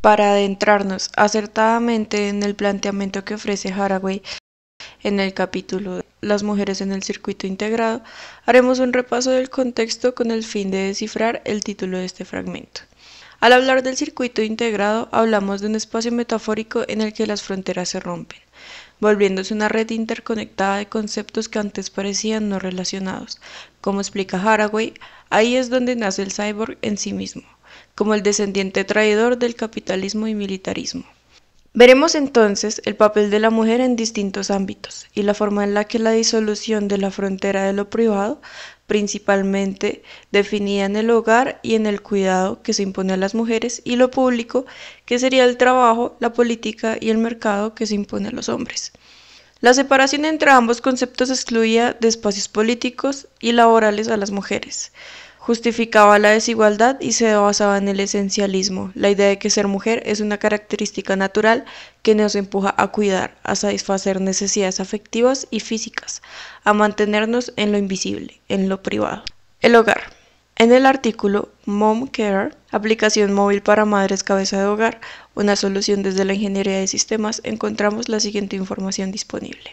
Para adentrarnos acertadamente en el planteamiento que ofrece Haraway en el capítulo Las mujeres en el circuito integrado, haremos un repaso del contexto con el fin de descifrar el título de este fragmento. Al hablar del circuito integrado, hablamos de un espacio metafórico en el que las fronteras se rompen, volviéndose una red interconectada de conceptos que antes parecían no relacionados. Como explica Haraway, ahí es donde nace el cyborg en sí mismo, como el descendiente traidor del capitalismo y militarismo. Veremos entonces el papel de la mujer en distintos ámbitos y la forma en la que la disolución de la frontera de lo privado, principalmente definida en el hogar y en el cuidado que se impone a las mujeres, y lo público, que sería el trabajo, la política y el mercado que se impone a los hombres. La separación entre ambos conceptos excluía de espacios políticos y laborales a las mujeres. Justificaba la desigualdad y se basaba en el esencialismo, la idea de que ser mujer es una característica natural que nos empuja a cuidar, a satisfacer necesidades afectivas y físicas, a mantenernos en lo invisible, en lo privado. El hogar. En el artículo Mom Care, aplicación móvil para madres cabeza de hogar, una solución desde la ingeniería de sistemas, encontramos la siguiente información disponible.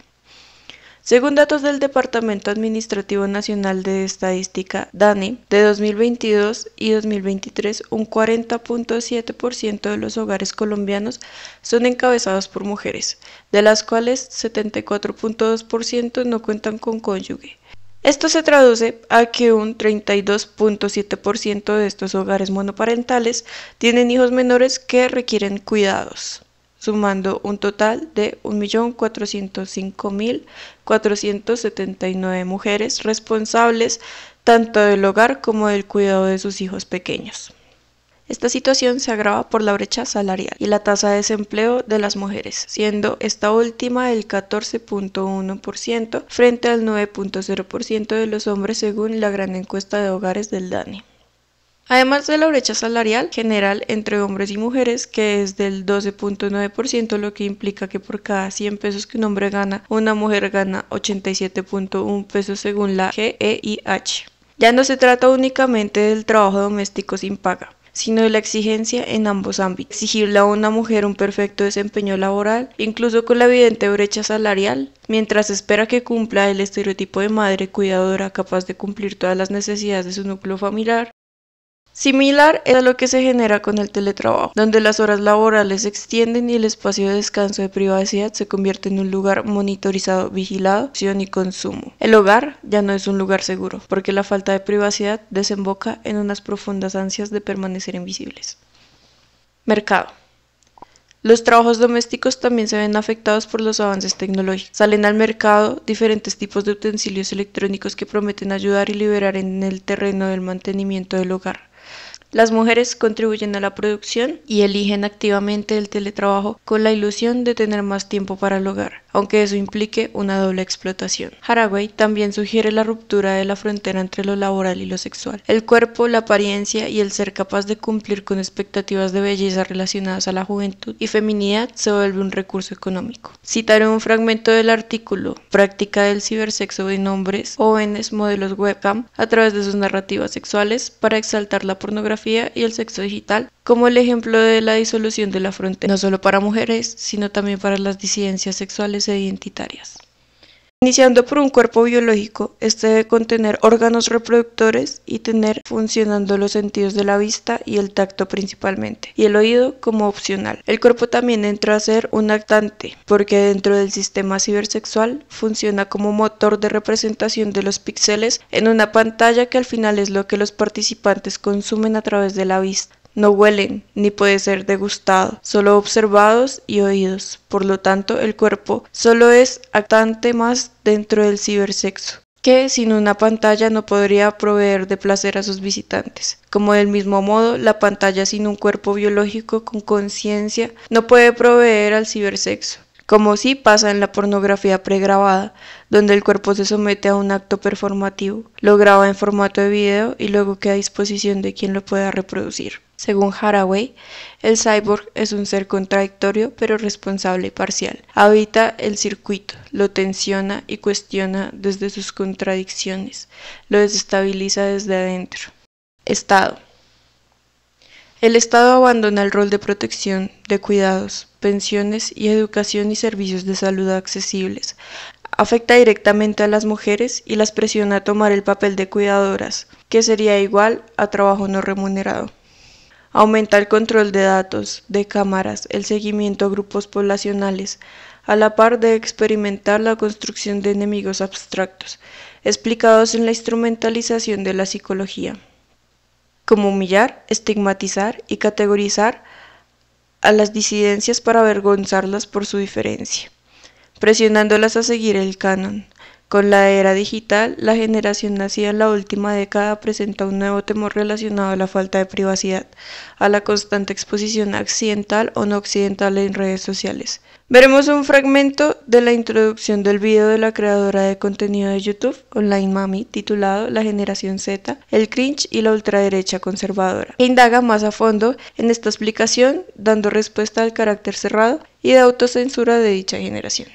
Según datos del Departamento Administrativo Nacional de Estadística, DANE, de 2022 y 2023, un 40.7% de los hogares colombianos son encabezados por mujeres, de las cuales 74.2% no cuentan con cónyuge. Esto se traduce a que un 32.7% de estos hogares monoparentales tienen hijos menores que requieren cuidados, sumando un total de 1.405.479 mujeres responsables tanto del hogar como del cuidado de sus hijos pequeños. Esta situación se agrava por la brecha salarial y la tasa de desempleo de las mujeres, siendo esta última el 14.1% frente al 9.0% de los hombres según la gran encuesta de hogares del DANE. Además de la brecha salarial general entre hombres y mujeres, que es del 12.9%, lo que implica que por cada 100 pesos que un hombre gana, una mujer gana 87.1 pesos según la GEIH. Ya no se trata únicamente del trabajo doméstico sin paga, sino de la exigencia en ambos ámbitos. Exigirle a una mujer un perfecto desempeño laboral, incluso con la evidente brecha salarial, mientras espera que cumpla el estereotipo de madre cuidadora capaz de cumplir todas las necesidades de su núcleo familiar. Similar es a lo que se genera con el teletrabajo, donde las horas laborales se extienden y el espacio de descanso de privacidad se convierte en un lugar monitorizado, vigilado, acción y consumo. El hogar ya no es un lugar seguro, porque la falta de privacidad desemboca en unas profundas ansias de permanecer invisibles. Mercado. Los trabajos domésticos también se ven afectados por los avances tecnológicos. Salen al mercado diferentes tipos de utensilios electrónicos que prometen ayudar y liberar en el terreno del mantenimiento del hogar. Las mujeres contribuyen a la producción y eligen activamente el teletrabajo con la ilusión de tener más tiempo para el hogar, aunque eso implique una doble explotación. Haraway también sugiere la ruptura de la frontera entre lo laboral y lo sexual. El cuerpo, la apariencia y el ser capaz de cumplir con expectativas de belleza relacionadas a la juventud y feminidad se vuelve un recurso económico. Citaré un fragmento del artículo Práctica del cibersexo en hombres jóvenes modelos webcam a través de sus narrativas sexuales para exaltar la pornografía y el sexo digital como el ejemplo de la disolución de la frontera, no solo para mujeres, sino también para las disidencias sexuales e identitarias. Iniciando por un cuerpo biológico, este debe contener órganos reproductores y tener funcionando los sentidos de la vista y el tacto principalmente, y el oído como opcional. El cuerpo también entra a ser un actante, porque dentro del sistema cibersexual funciona como motor de representación de los píxeles en una pantalla que al final es lo que los participantes consumen a través de la vista. No huelen, ni puede ser degustado, solo observados y oídos. Por lo tanto, el cuerpo solo es actante más dentro del cibersexo, que sin una pantalla no podría proveer de placer a sus visitantes. Como del mismo modo, la pantalla sin un cuerpo biológico con conciencia no puede proveer al cibersexo, como sí pasa en la pornografía pregrabada, donde el cuerpo se somete a un acto performativo, lo graba en formato de video y luego queda a disposición de quien lo pueda reproducir. Según Haraway, el cyborg es un ser contradictorio pero responsable y parcial. Habita el circuito, lo tensiona y cuestiona desde sus contradicciones, lo desestabiliza desde adentro. Estado. El Estado abandona el rol de protección, de cuidados, pensiones y educación y servicios de salud accesibles. Afecta directamente a las mujeres y las presiona a tomar el papel de cuidadoras, que sería igual a trabajo no remunerado. Aumenta el control de datos, de cámaras, el seguimiento a grupos poblacionales, a la par de experimentar la construcción de enemigos abstractos, explicados en la instrumentalización de la psicología, como humillar, estigmatizar y categorizar a las disidencias para avergonzarlas por su diferencia, presionándolas a seguir el canon. Con la era digital, la generación nacida en la última década presenta un nuevo temor relacionado a la falta de privacidad, a la constante exposición accidental o no occidental en redes sociales. Veremos un fragmento de la introducción del video de la creadora de contenido de YouTube, Online Mami, titulado La generación Z, el cringe y la ultraderecha conservadora, que indaga más a fondo en esta explicación, dando respuesta al carácter cerrado y de autocensura de dicha generación.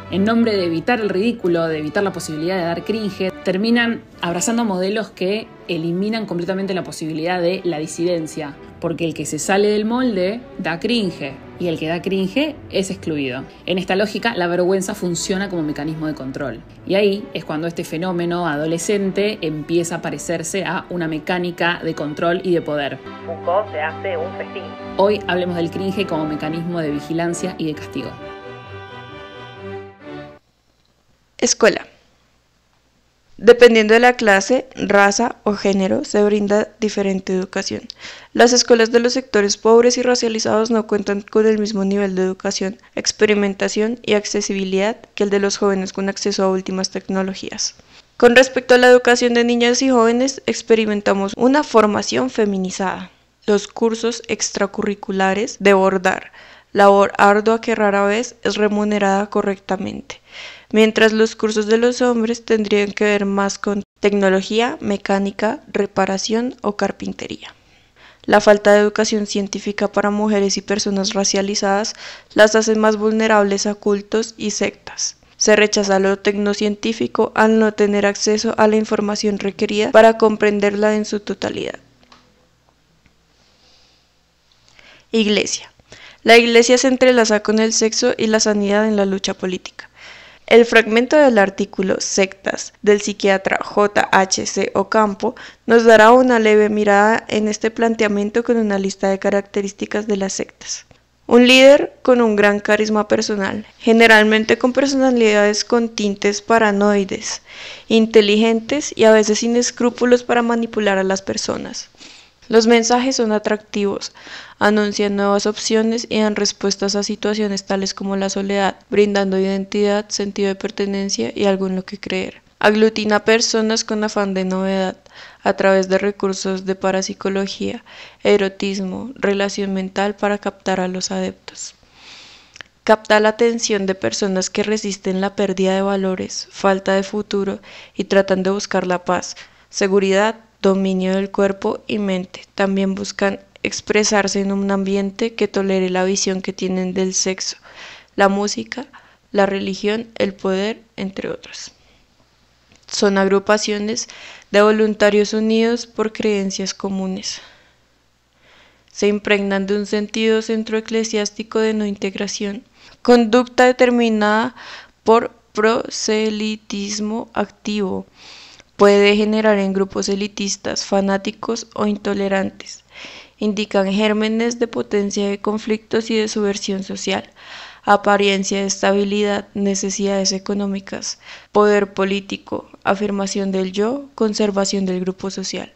En nombre de evitar el ridículo, de evitar la posibilidad de dar cringe, terminan abrazando modelos que eliminan completamente la posibilidad de la disidencia, porque el que se sale del molde da cringe, y el que da cringe es excluido. En esta lógica, la vergüenza funciona como mecanismo de control. Y ahí es cuando este fenómeno adolescente empieza a parecerse a una mecánica de control y de poder. Foucault se hace un festín. Hoy hablemos del cringe como mecanismo de vigilancia y de castigo. Escuela. Dependiendo de la clase, raza o género, se brinda diferente educación. Las escuelas de los sectores pobres y racializados no cuentan con el mismo nivel de educación, experimentación y accesibilidad que el de los jóvenes con acceso a últimas tecnologías. Con respecto a la educación de niñas y jóvenes, experimentamos una formación feminizada. Los cursos extracurriculares de bordar, labor ardua que rara vez es remunerada correctamente, mientras los cursos de los hombres tendrían que ver más con tecnología, mecánica, reparación o carpintería. La falta de educación científica para mujeres y personas racializadas las hace más vulnerables a cultos y sectas. Se rechaza lo tecnocientífico al no tener acceso a la información requerida para comprenderla en su totalidad. Iglesia. La Iglesia se entrelaza con el sexo y la sanidad en la lucha política. El fragmento del artículo Sectas del psiquiatra J.H.C. Ocampo nos dará una leve mirada en este planteamiento con una lista de características de las sectas. Un líder con un gran carisma personal, generalmente con personalidades con tintes paranoides, inteligentes y a veces sin escrúpulos para manipular a las personas. Los mensajes son atractivos, anuncian nuevas opciones y dan respuestas a situaciones tales como la soledad, brindando identidad, sentido de pertenencia y algo en lo que creer. Aglutina personas con afán de novedad, a través de recursos de parapsicología, erotismo, relación mental para captar a los adeptos. Capta la atención de personas que resisten la pérdida de valores, falta de futuro y tratan de buscar la paz, seguridad, dominio del cuerpo y mente. También buscan expresarse en un ambiente que tolere la visión que tienen del sexo, la música, la religión, el poder, entre otros. Son agrupaciones de voluntarios unidos por creencias comunes. Se impregnan de un sentido centroeclesiástico de no integración, conducta determinada por proselitismo activo. Puede degenerar en grupos elitistas, fanáticos o intolerantes. Indican gérmenes de potencia de conflictos y de subversión social, apariencia de estabilidad, necesidades económicas, poder político, afirmación del yo, conservación del grupo social,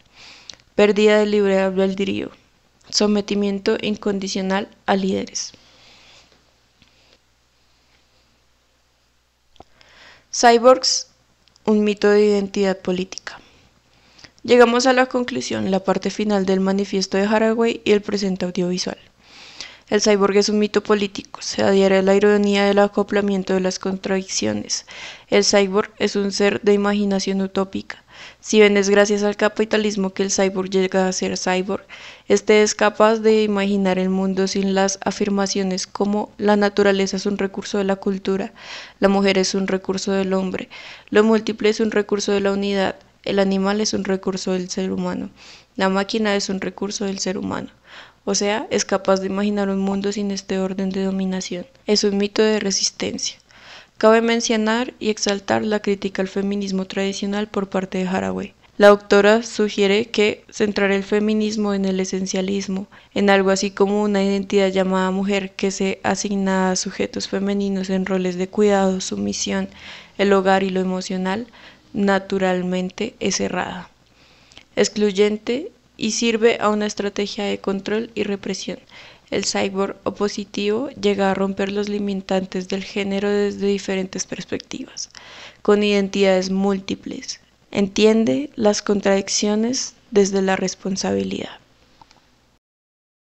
pérdida del libre albedrío, sometimiento incondicional a líderes. Cyborgs, un mito de identidad política. Llegamos a la conclusión, la parte final del manifiesto de Haraway y el presente audiovisual. El cyborg es un mito político, se adhiere a la ironía del acoplamiento de las contradicciones. El cyborg es un ser de imaginación utópica. Si bien es gracias al capitalismo que el cyborg llega a ser cyborg, este es capaz de imaginar el mundo sin las afirmaciones como la naturaleza es un recurso de la cultura, la mujer es un recurso del hombre, lo múltiple es un recurso de la unidad, el animal es un recurso del ser humano, La máquina es un recurso del ser humano, o sea, es capaz de imaginar un mundo sin este orden de dominación. Es un mito de resistencia. Cabe mencionar y exaltar la crítica al feminismo tradicional por parte de Haraway. La autora sugiere que centrar el feminismo en el esencialismo, en algo así como una identidad llamada mujer que se asigna a sujetos femeninos en roles de cuidado, sumisión, el hogar y lo emocional, naturalmente es errada, excluyente y sirve a una estrategia de control y represión. El cyborg opositivo llega a romper los limitantes del género desde diferentes perspectivas, con identidades múltiples. Entiende las contradicciones desde la responsabilidad.